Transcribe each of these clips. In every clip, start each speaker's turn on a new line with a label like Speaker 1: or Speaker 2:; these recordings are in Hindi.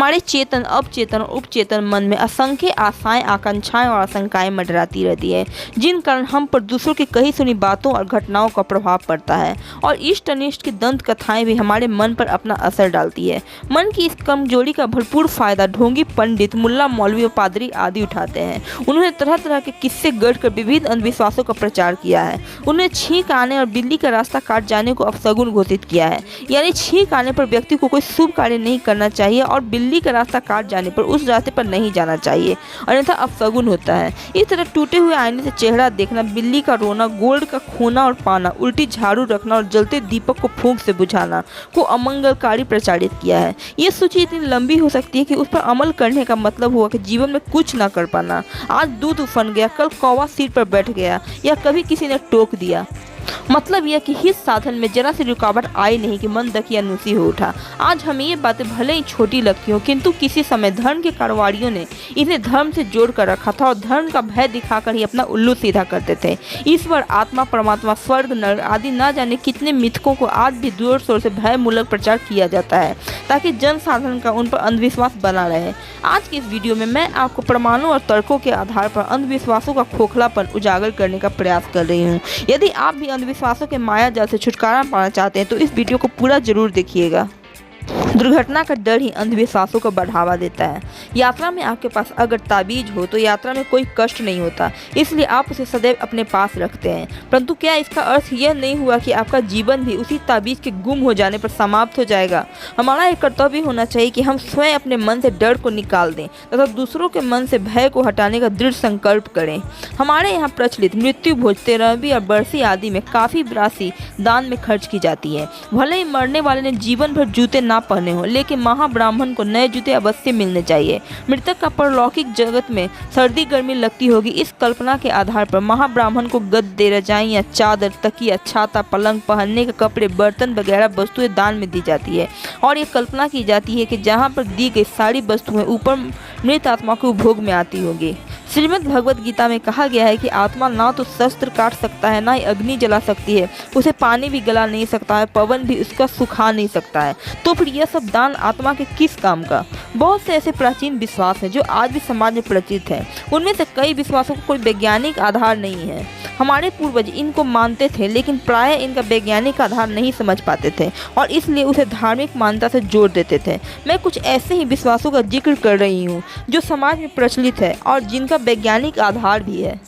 Speaker 1: हमारे चेतन, अवचेतन और उपचेतन मन में असंख्य आशाएं, आकांक्षाएं और आशंकाएं मंडराती रहती है, जिन कारण हम पर दूसरों की कही सुनी बातों और घटनाओं का प्रभाव पड़ता है। और इष्ट अनिष्ट की दंत कथाएं भी हमारे मन पर अपना असर डालती है। मन की इस कमजोरी का भरपूर फायदा ढोंगी पंडित, मुल्ला, मौलवी और पादरी आदि उठाते हैं। उन्होंने तरह तरह के किस्से गढ़कर विविध अंधविश्वासों का प्रचार किया है। उन्हें छींक आने और बिल्ली का रास्ता काट जाने को अपशगुन घोषित किया है, यानी छींक आने पर व्यक्ति को कोई शुभ कार्य नहीं करना चाहिए और बिल्ली का रास्ता काट जाने पर उस रास्ते पर नहीं जाना चाहिए, अन्यथा अपशगुन होता है। इस तरह टूटे हुए आईने से चेहरा देखना, बिल्ली का रोना, गोल्ड का खोना और पाना, उल्टी झाड़ू रखना और जलते दीपक को फूंक से बुझाना को अमंगलकारी प्रचारित किया है। ये सूची इतनी लंबी हो सकती है कि उस पर अमल करने का मतलब हुआ कि जीवन में कुछ ना कर पाना। आज दूध उफन गया, कल कौवा सीट पर बैठ गया या कभी किसी ने टोक दिया। मतलब यह कि हित साधन में जरा सी रुकावट आई नहीं कि मन दकियानुसी हो उठा। आज हमें ये बातें भले ही छोटी लगती हो, किंतु किसी समय धर्म के कारवारियों ने इन्हें धर्म से जोड़ कर रखा था और धर्म का भय दिखाकर ही अपना उल्लू सीधा करते थे। ईश्वर, आत्मा, परमात्मा, स्वर्ग, नरक आदि ना जाने कितने मिथकों को आज भी जोर शोर से भय मूलक प्रचार किया जाता है, ताकि जन साधारण का उन पर अंधविश्वास बना रहे। आज की इस वीडियो में मैं आपको प्रमाणों और तर्कों के आधार पर अंधविश्वासों का खोखलापन उजागर करने का प्रयास कर रही हूँ। यदि आप भी अंधविश्वासों के माया जाल से छुटकारा पाना चाहते हैं तो इस वीडियो को पूरा जरूर देखिएगा। दुर्घटना का डर ही अंधविश्वासों को बढ़ावा देता है। यात्रा में आपके पास अगर ताबीज हो तो यात्रा में कोई कष्ट नहीं होता, इसलिए आप उसे सदैव अपने पास रखते हैं। परंतु क्या इसका अर्थ यह नहीं हुआ कि आपका जीवन भी उसी ताबीज के गुम हो जाने पर समाप्त हो जाएगा? हमारा एक कर्तव्य होना चाहिए कि हम स्वयं अपने मन से डर को निकाल दें तथा दूसरों के मन से भय को हटाने का दृढ़ संकल्प करें। हमारे यहाँ प्रचलित मृत्यु भोज, 13वीं और बरसी आदि में काफ़ी राशि दान में खर्च की जाती है। भले ही मरने वाले ने जीवन भर जूते ना पहने हो, लेकिन महाब्राह्मण को नए जूते अवश्य मिलने चाहिए। मृतक का परलौकिक जगत में सर्दी गर्मी लगती होगी, इस कल्पना के आधार पर महाब्राह्मण को गद्दे, रजाइयाँ, चादर, तकिया, छाता, पलंग, पहनने के कपड़े, बर्तन वगैरह वस्तुएं दान में दी जाती है। और ये कल्पना की जाती है कि जहाँ पर दी गई सारी वस्तुएं ऊपर मृत आत्मा के उपभोग में आती होगी। श्रीमद् भगवत गीता में कहा गया है कि आत्मा ना तो शस्त्र काट सकता है, ना ही अग्नि जला सकती है, उसे पानी भी गला नहीं सकता है, पवन भी उसका सुखा नहीं सकता है। तो फिर यह सब दान आत्मा के किस काम का? बहुत से ऐसे प्राचीन विश्वास हैं जो आज भी समाज में प्रचलित हैं। उनमें से कई विश्वासों का कोई वैज्ञानिक आधार नहीं है। हमारे पूर्वज इनको मानते थे, लेकिन प्रायः इनका वैज्ञानिक आधार नहीं समझ पाते थे और इसलिए उसे धार्मिक मान्यता से जोड़ देते थे। मैं कुछ ऐसे ही विश्वासों का जिक्र कर रही हूँ जो समाज में प्रचलित है और जिनका वैज्ञानिक आधार भी है।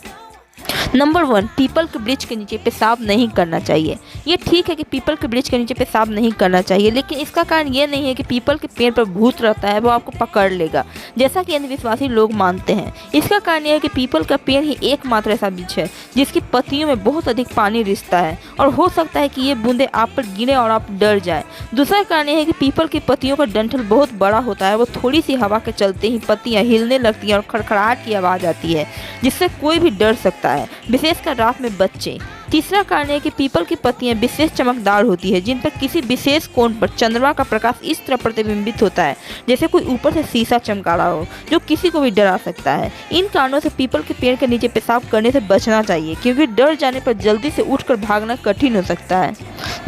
Speaker 1: नंबर 1, पीपल के वृक्ष के नीचे पेशाब नहीं करना चाहिए। ये ठीक है कि पीपल के वृक्ष के नीचे पेशाब नहीं करना चाहिए, लेकिन इसका कारण ये नहीं है कि पीपल के पेड़ पर भूत रहता है, वो आपको पकड़ लेगा, जैसा कि अंधविश्वासी लोग मानते हैं। इसका कारण यह है कि पीपल का पेड़ ही एकमात्र ऐसा वृक्ष है जिसकी पत्तियों में बहुत अधिक पानी रिसता है और हो सकता है कि ये बूंदें आप पर गिरे और आप डर जाए। दूसरा कारण यह है कि पीपल की पत्तियों का डंठल बहुत बड़ा होता है, वो थोड़ी सी हवा के चलते ही पत्तियाँ हिलने लगती हैं और खड़खड़ाहट की आवाज़ आती है, जिससे कोई भी डर सकता है, विशेषकर रात में बच्चे। तीसरा कारण है कि पीपल की पत्तियां विशेष चमकदार होती है, जिन पर किसी विशेष कोण पर चंद्रमा का प्रकाश इस तरह प्रतिबिंबित होता है जैसे कोई ऊपर से शीशा चमका रहा हो, जो किसी को भी डरा सकता है। इन कारणों से पीपल के पेड़ के नीचे पेशाब करने से बचना चाहिए, क्योंकि डर जाने पर जल्दी से उठकर भागना कठिन हो सकता है।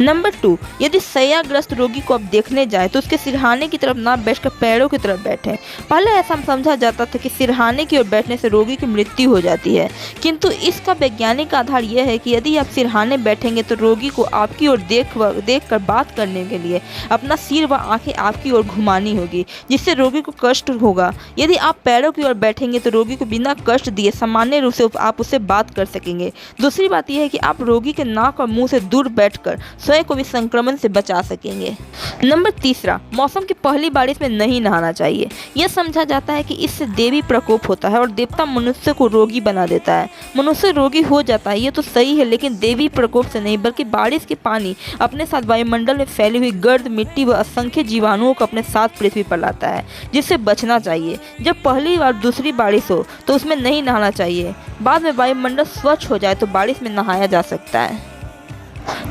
Speaker 1: नंबर 2, यदि शैय्याग्रस्त रोगी को आप देखने जाए तो उसके सिरहाने की तरफ ना बैठकर पैरों की तरफ बैठें। पहले ऐसा समझा जाता था कि सिरहाने की ओर बैठने से रोगी की मृत्यु हो जाती है, किंतु इसका वैज्ञानिक आधार यह है कि यदि आप सिरहाने बैठेंगे तो रोगी को आपकी ओर देख कर बात करने के लिए अपना सिर व आंखें आपकी ओर घुमानी होगी, जिससे रोगी को कष्ट होगा। यदि आप पैरों की ओर बैठेंगे तो रोगी को बिना कष्ट दिए सामान्य रूप से आप उससे बात कर सकेंगे। दूसरी बात यह है कि आप रोगी के नाक और मुंह से दूर बैठकर स्वयं को भी संक्रमण से बचा सकेंगे। नंबर 3, मौसम की पहली बारिश में नहीं नहाना चाहिए। यह समझा जाता है कि इससे देवी प्रकोप होता है और देवता मनुष्य को रोगी बना देता है। मनुष्य रोगी हो जाता है, ये तो सही है, लेकिन देवी प्रकोप से नहीं, बल्कि बारिश के पानी अपने साथ वायुमंडल में फैली हुई गर्द मिट्टी व असंख्य जीवाणुओं को अपने साथ पृथ्वी पर लाता है, जिससे बचना चाहिए। जब पहली और दूसरी बारिश हो तो उसमें नहीं नहाना चाहिए। बाद में वायुमंडल स्वच्छ हो जाए तो बारिश में नहाया जा सकता है।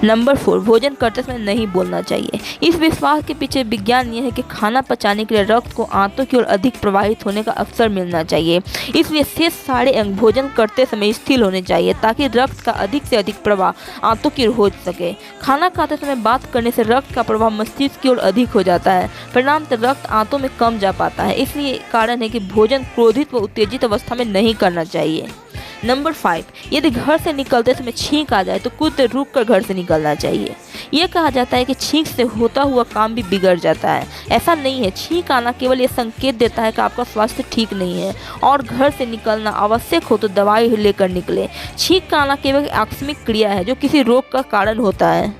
Speaker 1: नंबर 4, भोजन करते समय नहीं बोलना चाहिए। इस विश्वास के पीछे विज्ञान यह है कि खाना पचाने के लिए रक्त को आंतों की ओर अधिक प्रवाहित होने का अवसर मिलना चाहिए। इसलिए शेष सारे अंग भोजन करते समय स्थिर होने चाहिए ताकि रक्त का अधिक से अधिक प्रवाह आंतों की ओर हो सके। खाना खाते समय बात करने से रक्त का प्रवाह मस्तिष्क की ओर अधिक हो जाता है, परिणामतः रक्त आंतों में कम जा पाता है। इसलिए कारण है कि भोजन क्रोधित व उत्तेजित अवस्था में नहीं करना चाहिए। नंबर 5, यदि घर से निकलते समय छींक आ जाए तो कुछ देर रुक कर घर से निकलना चाहिए। यह कहा जाता है कि छींक से होता हुआ काम भी बिगड़ जाता है। ऐसा नहीं है, छींक आना केवल ये संकेत देता है कि आपका स्वास्थ्य ठीक नहीं है और घर से निकलना आवश्यक हो तो दवाई लेकर निकले। छींक का आना केवल आकस्मिक क्रिया है जो किसी रोग का कारण होता है।